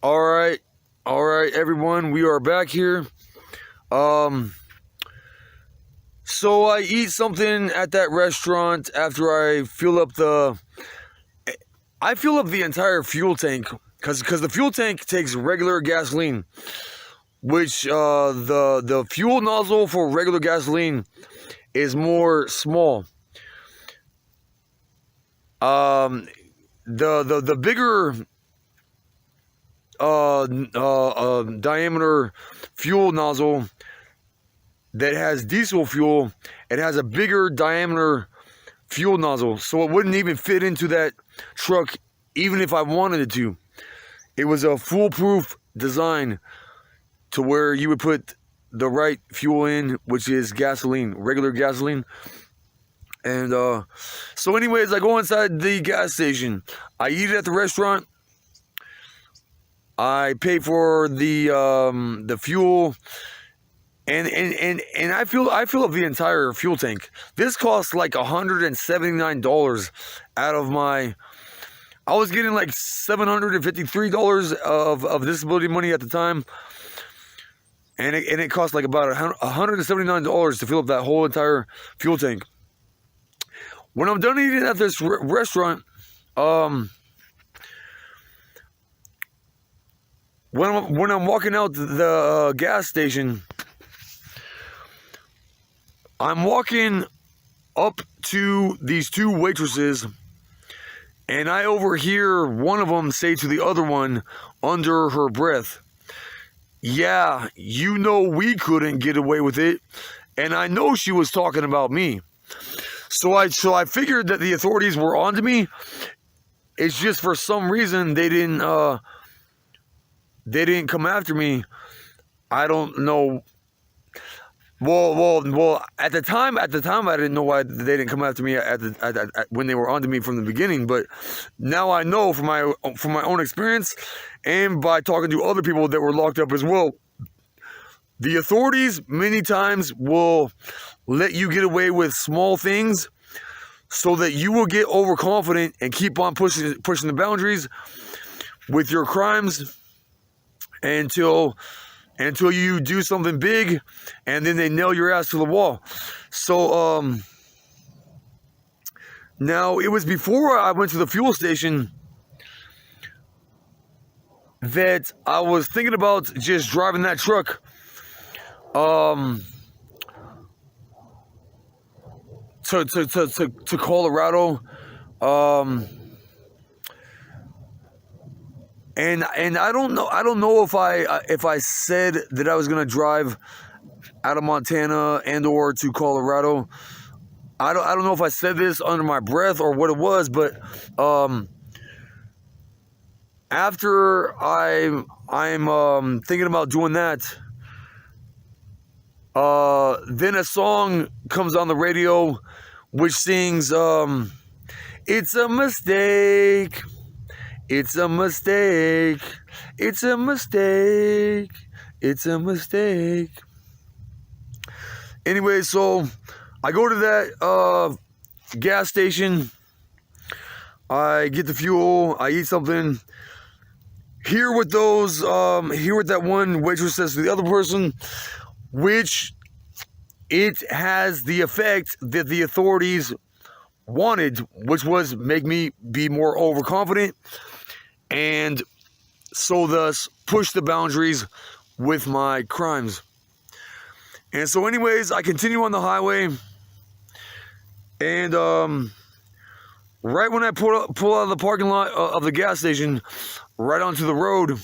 All right, everyone, we are back here. Um, so I eat something at that restaurant after I fill up the entire fuel tank because the fuel tank takes regular gasoline, which the fuel nozzle for regular gasoline is more small. Um, the bigger diameter fuel nozzle that has diesel fuel, it has a bigger diameter fuel nozzle, so it wouldn't even fit into that truck even if I wanted it to. It was a foolproof design to where you would put the right fuel in, which is gasoline, regular gasoline. And so anyways, I go inside the gas station. I eat at the restaurant. I pay for the fuel. And I fill up the entire fuel tank. This cost like $179 out of my. I was getting like $753 of disability money at the time, and it cost like about $179 to fill up that whole entire fuel tank. When I'm done eating at this restaurant, when I'm walking out the gas station. I'm walking up to these two waitresses, and I overhear one of them say to the other one under her breath, "Yeah, you know we couldn't get away with it." And I know she was talking about me. So I figured that the authorities were onto me. It's just for some reason they didn't come after me. I don't know. Well. At the time, I didn't know why they didn't come after me when they were onto me from the beginning. But now I know from my own experience, and by talking to other people that were locked up as well. The authorities many times will let you get away with small things, so that you will get overconfident and keep on pushing the boundaries with your crimes until you do something big, and then they nail your ass to the wall. So now it was before I went to the fuel station that I was thinking about just driving that truck to Colorado. And I don't know if I said that I was gonna drive out of Montana and or to Colorado. I don't know if I said this under my breath or what it was, but after I'm thinking about doing that, then a song comes on the radio which sings "It's a mistake. It's a mistake. It's a mistake. It's a mistake." Anyway, so I go to that gas station. I get the fuel. I eat something. Hear what that one waitress says to the other person, which it has the effect that the authorities wanted, which was make me be more overconfident, and so thus push the boundaries with my crimes. And so anyways, I continue on the highway, and right when I pull out of the parking lot of the gas station, right onto the road,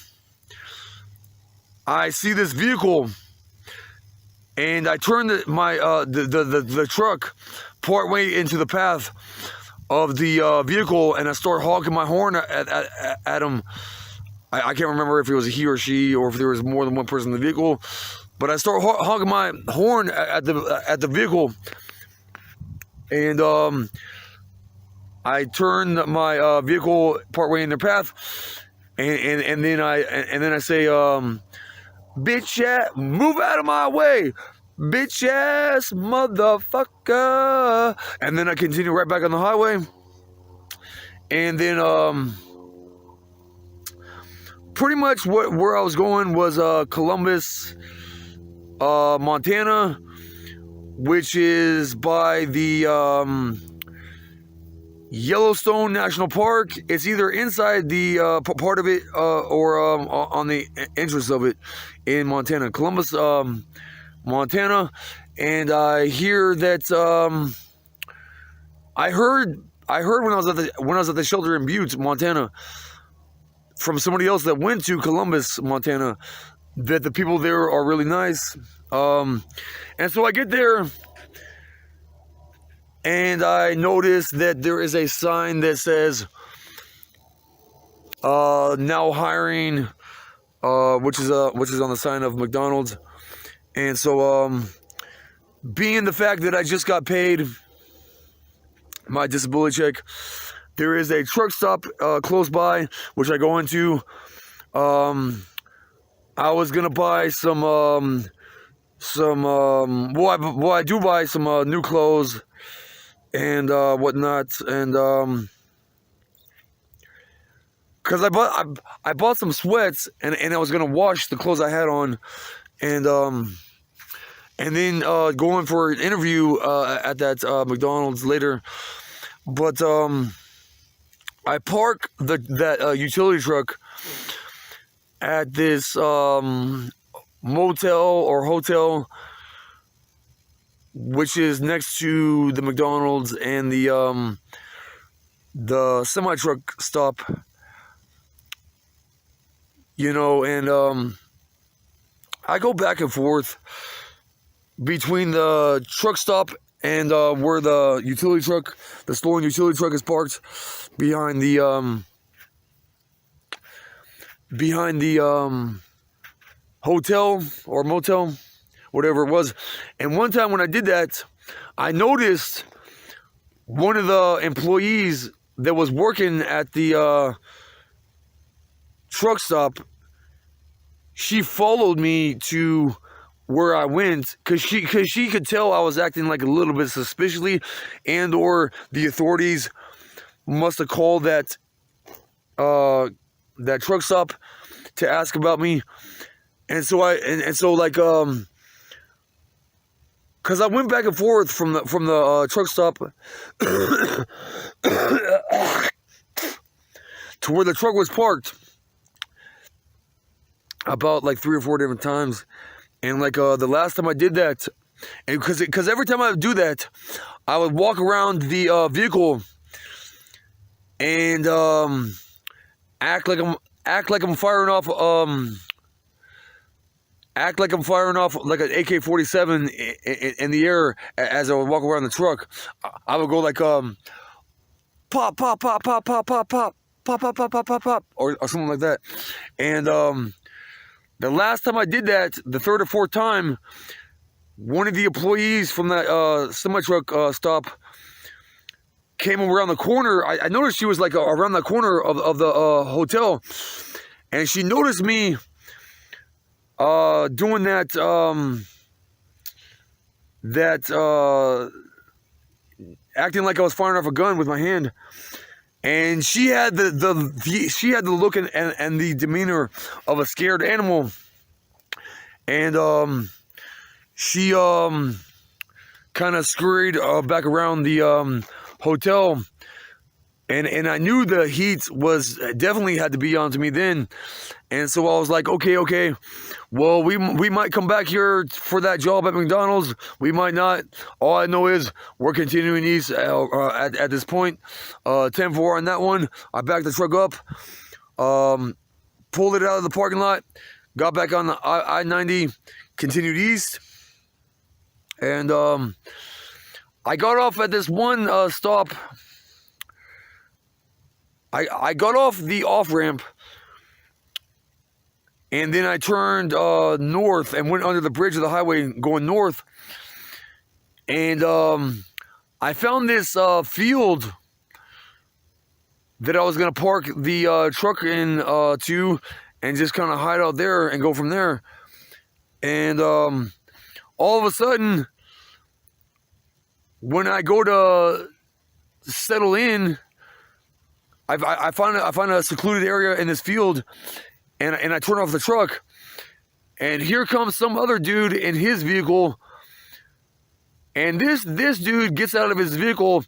I see this vehicle, and I turn the truck partway into the path of the vehicle, and I start honking my horn at him. I can't remember if it was a he or she, or if there was more than one person in the vehicle, but I start honking my horn at the vehicle, and I turn my vehicle partway in their path, and then I say, "Bitch ass, move out of my way, bitch ass motherfucker," and then I continue right back on the highway, and then pretty much where I was going was Columbus, Montana, which is by the Yellowstone National Park. It's either inside the part of it or on the entrance of it in Montana, Columbus, Montana. And I hear that I heard when I was at the shelter in Butte, Montana, from somebody else that went to Columbus, Montana, that the people there are really nice. And so I get there, and I notice that there is a sign that says now hiring, which is on the sign of McDonald's. And so being the fact that I just got paid my disability check, there is a truck stop close by, which I go into. I was gonna buy some I do buy some new clothes and whatnot, and because I bought some sweats, and I was gonna wash the clothes I had on, and then going for an interview at that McDonald's later. But I park that utility truck at this motel or hotel, which is next to the McDonald's and the semi-truck stop, you know, and I go back and forth between the truck stop and where the utility truck, the stolen utility truck, is parked behind the hotel or motel, whatever it was. And one time when I did that, I noticed one of the employees that was working at the truck stop. She followed me to where I went, because she could tell I was acting like a little bit suspiciously, and or the authorities must have called that truck stop to ask about me. And so because I went back and forth from the truck stop to where the truck was parked about like 3 or 4 different times. And like the last time I did that, and because every time I would do that, I would walk around the vehicle and act like I'm firing off like an AK-47 in the air as I would walk around the truck. I would go like pop pop pop pop pop pop pop pop pop pop pop pop pop or something like that. And the last time I did that, the third or fourth time, one of the employees from that semi-truck stop came around the corner. I noticed she was like around the corner of the hotel, and she noticed me doing that acting like I was firing off a gun with my hand. And she had the look and the demeanor of a scared animal, and she kind of scurried back around the hotel, and I knew the heat was definitely had to be onto me then, and so I was like, okay, well, we might come back here for that job at McDonald's, we might not. All I know is we're continuing east at this point. 10-4 on that one. I backed the truck up, pulled it out of the parking lot, got back on the I-90, continued east, and I got off at this one stop. I got off the off-ramp, and then I turned north and went under the bridge of the highway going north. And I found this field that I was going to park the truck in to, and just kind of hide out there and go from there. And all of a sudden, when I go to settle in, I find a secluded area in this field, and I turn off the truck, and here comes some other dude in his vehicle, and this dude gets out of his vehicle.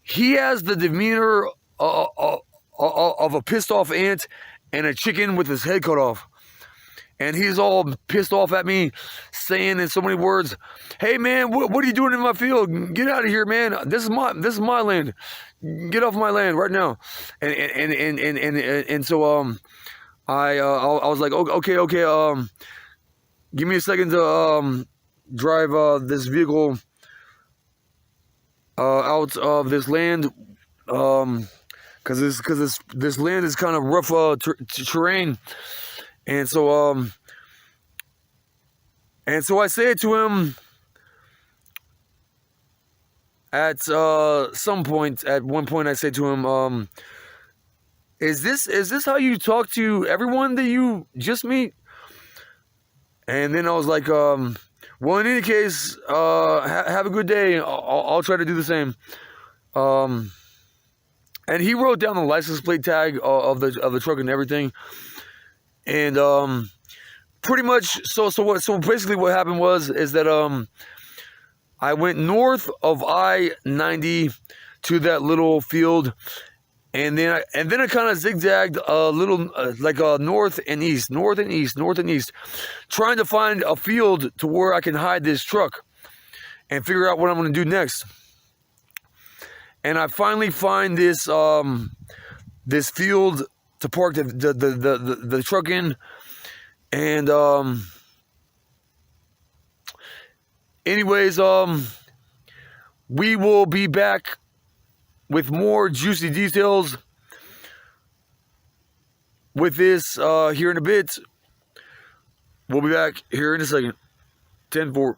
He has the demeanor of a pissed off ant and a chicken with his head cut off. And he's all pissed off at me, saying in so many words, "Hey man, what are you doing in my field? Get out of here, man! This is my land. Get off my land right now!" And so I was like, okay, give me a second to drive this vehicle out of this land, because this land is kind of rough terrain. And so I say it to him at one point I say to him, is this how you talk to everyone that you just meet? And then I was like, well, in any case, have a good day. I'll try to do the same. And he wrote down the license plate tag of the truck and everything. And pretty much, so basically what happened is that I went north of I-90 to that little field, and then I kind of zigzagged a little, like north and east, trying to find a field to where I can hide this truck and figure out what I'm going to do next. And I finally find this this field to park the truck in, and anyways, we will be back with more juicy details with this here in a bit. We'll be back here in a second. 10-4.